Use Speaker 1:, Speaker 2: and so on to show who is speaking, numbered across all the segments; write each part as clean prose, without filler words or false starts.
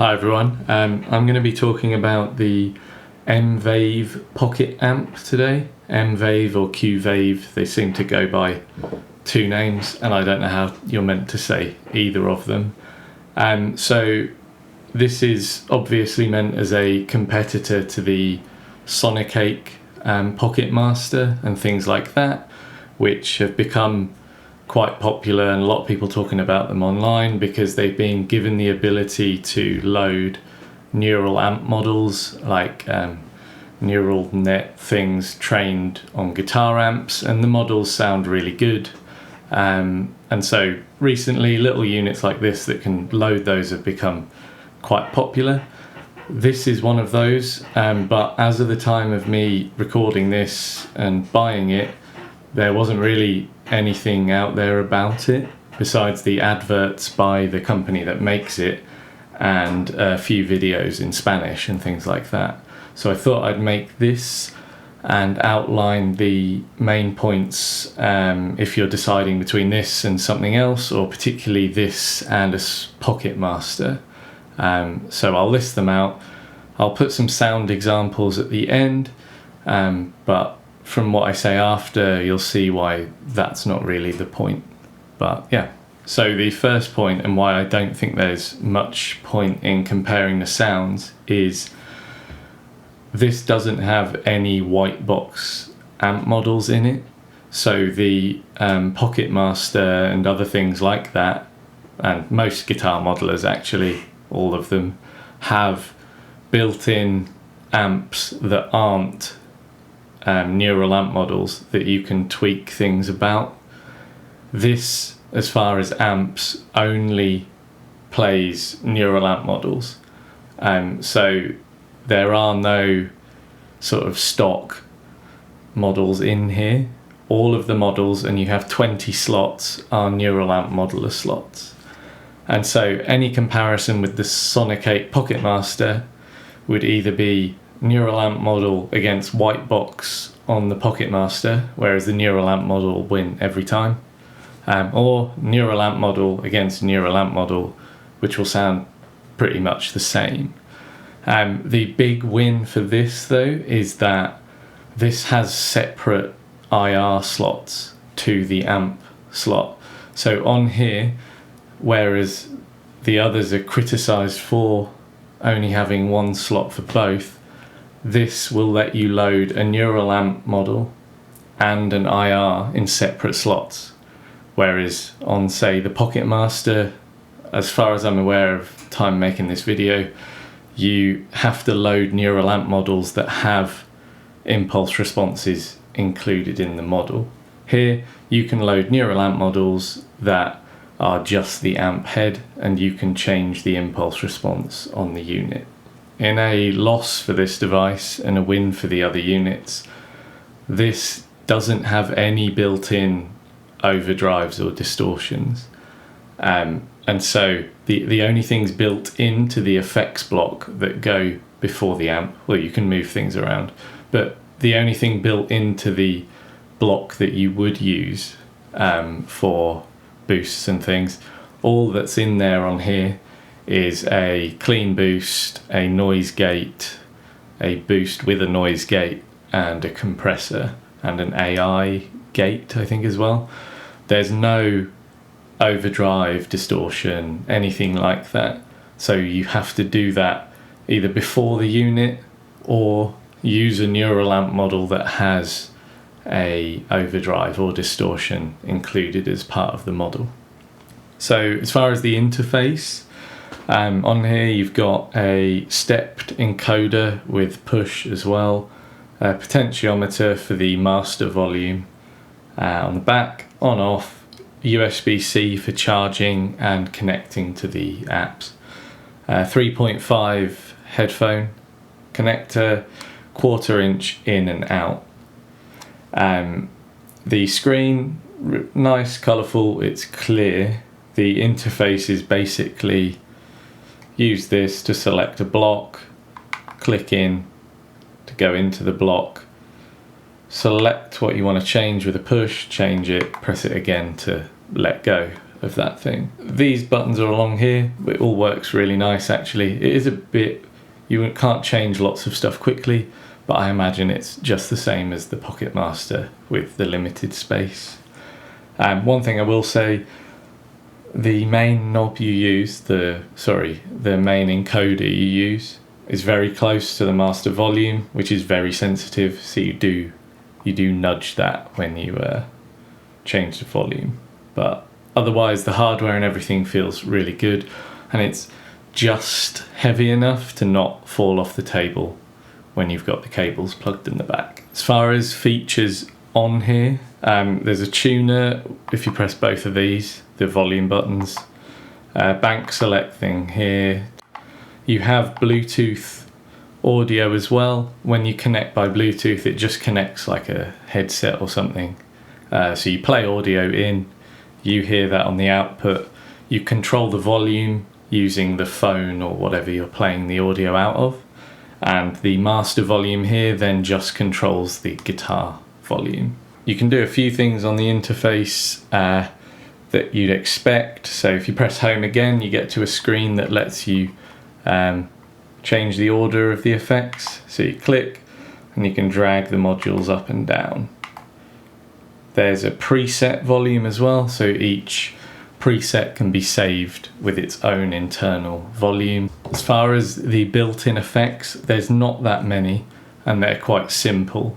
Speaker 1: Hi everyone, I'm going to be talking about the M-Vave Pocket Amp today. M-Vave or Q-Vave, they seem to go by two names and I don't know how you're meant to say either of them. So this is obviously meant as a competitor to the Sonicake Pocket Master and things like that, which have become quite popular and a lot of people talking about them online because they've been given the ability to load neural amp models like neural net things trained on guitar amps, and the models sound really good. And so recently little units like this that can load those have become quite popular. This is one of those, but as of the time of me recording this and buying it, there wasn't really anything out there about it besides the adverts by the company that makes it and a few videos in Spanish and things like that. So I thought I'd make this and outline the main points if you're deciding between this and something else, or particularly this and a Pocket Master. So I'll list them out. I'll put some sound examples at the end, but from what I say after, you'll see why that's not really the point. But yeah, so the first point and why I don't think there's much point in comparing the sounds is this doesn't have any white box amp models in it. So the Pocket Master and other things like that, and most guitar modelers actually, all of them, have built-in amps that aren't neural amp models that you can tweak things about. This, as far as amps, only plays neural amp models, so there are no sort of stock models in here. All of the models, and you have 20 slots, are neural amp modeler slots. And so any comparison with the Sonicake Pocket Master would either be neural amp model against white box on the Pocket Master, whereas the neural amp model will win every time, or neural amp model against neural amp model, which will sound pretty much the same. The big win for this though is that this has separate IR slots to the amp slot. So on here, whereas the others are criticised for only having one slot for both, this will let you load a neural amp model and an IR in separate slots, whereas on, say, the Pocket Master, as far as I'm aware of time making this video, you have to load neural amp models that have impulse responses included in the model. Here you can load neural amp models that are just the amp head, and you can change the impulse response on the unit. In a loss for this device and a win for the other units, this doesn't have any built-in overdrives or distortions. And so the only things built into the effects block that go before the amp, well, you can move things around, but the only thing built into the block that you would use for boosts and things, all that's in there on here is a clean boost, a noise gate, a boost with a noise gate, and a compressor, and an AI gate, I think, as well. There's no overdrive, distortion, anything like that. So you have to do that either before the unit or use a neural amp model that has a overdrive or distortion included as part of the model. So as far as the interface, on here you've got a stepped encoder with push as well, a potentiometer for the master volume on the back, on off, USB-C for charging and connecting to the apps, 3.5 headphone connector, 1/4 inch in and out. The screen, nice, colourful, it's clear. The interface is basically use this to select a block, click in to go into the block, select what you want to change with a push, change it, press it again to let go, of that thing. These buttons are along here. It all works really nice actually. It is a bit, you can't change lots of stuff quickly, but I imagine it's just the same as the Pocket Master with the limited space. One thing I will say, the main knob you use, the main encoder you use is very close to the master volume, which is very sensitive, so you do nudge that when you change the volume. But otherwise the hardware and everything feels really good, and it's just heavy enough to not fall off the table when you've got the cables plugged in the back. As far as features on here, there's a tuner if you press both of these, the volume buttons, bank select thing here. You have Bluetooth audio as well. When you connect by Bluetooth, it just connects like a headset or something. So you play audio in, you hear that on the output, you control the volume using the phone or whatever you're playing the audio out of, and the master volume here then just controls the guitar volume. You can do a few things on the interface that you'd expect. So if you press home again, you get to a screen that lets you change the order of the effects. So you click and you can drag the modules up and down. There's a preset volume as well, so each preset can be saved with its own internal volume. As far as the built-in effects, there's not that many and they're quite simple.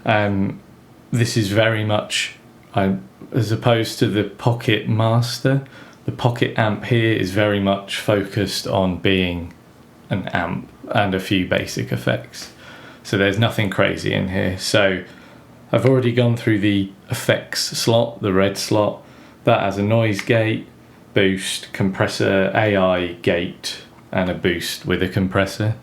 Speaker 1: This is very much, as opposed to the Pocket Master, the Pocket Amp here is very much focused on being an amp and a few basic effects. So there's nothing crazy in here. So I've already gone through the effects slot, the red slot. That has a noise gate, boost, compressor, AI gate, and a boost with a compressor.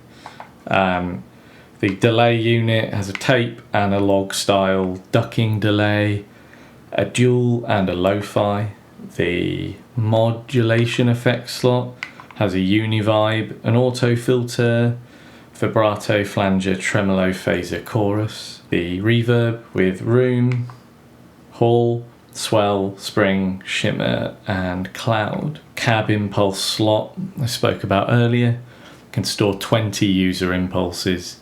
Speaker 1: The delay unit has a tape and a log style ducking delay, a dual and a lo-fi. The modulation effects slot has a univibe, an auto filter, vibrato, flanger, tremolo, phaser, chorus. The reverb with room, hall, swell, spring, shimmer, and cloud. Cab impulse slot I spoke about earlier, can store 20 user impulses,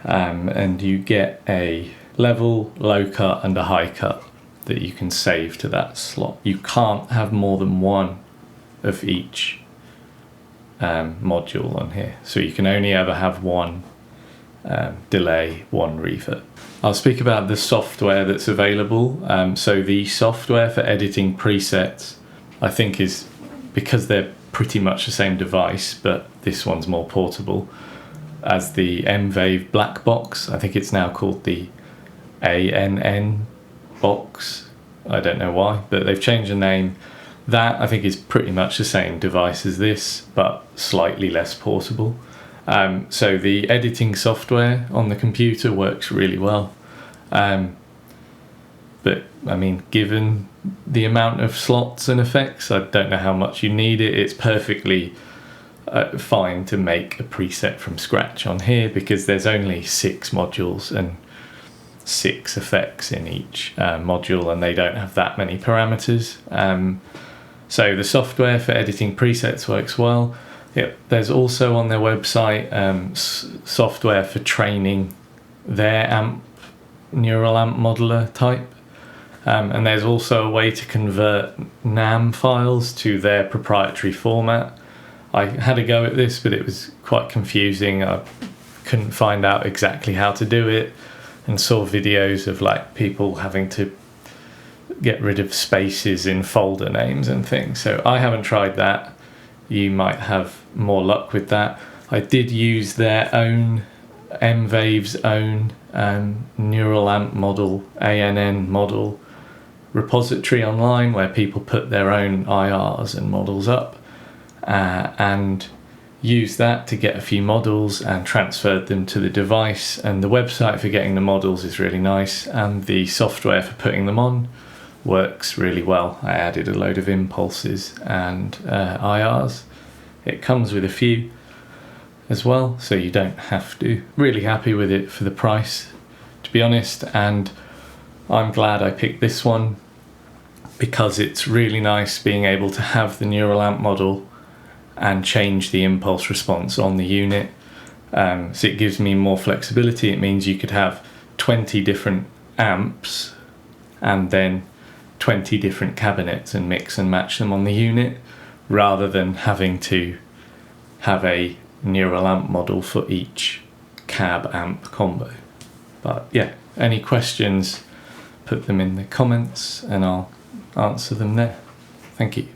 Speaker 1: and you get a level, low cut, and a high cut that you can save to that slot. You can't have more than one of each module on here, so you can only ever have one delay, one reverb. I'll speak about the software that's available. So the software for editing presets, I think, is, because they're pretty much the same device, but this one's more portable, as the M-Vave Blackbox. I think it's now called the ANN box. I don't know why, but they've changed the name. That, I think, is pretty much the same device as this, but slightly less portable. So the editing software on the computer works really well. But I mean, given the amount of slots and effects, I don't know how much you need it. It's perfectly fine to make a preset from scratch on here, because there's only 6 modules and 6 effects in each module, and they don't have that many parameters. So the software for editing presets works well. There's also on their website software for training their neural amp modeler type. And there's also a way to convert NAM files to their proprietary format. I had a go at this, but it was quite confusing. I couldn't find out exactly how to do it, and saw videos of like people having to get rid of spaces in folder names and things. So I haven't tried that. You might have more luck with that. I did use their own, M-Vave's own neural amp model, ANN model repository online, where people put their own IRs and models up, and used that to get a few models and transferred them to the device. And the website for getting the models is really nice, and the software for putting them on works really well. I added a load of impulses and IRs. It comes with a few as well, so you don't have to. Really happy with it for the price, to be honest, and I'm glad I picked this one. because it's really nice being able to have the neural amp model and change the impulse response on the unit. So it gives me more flexibility. It means you could have 20 different amps and then 20 different cabinets and mix and match them on the unit, rather than having to have a neural amp model for each cab amp combo. But yeah, any questions, put them in the comments and I'll answer them there. Thank you.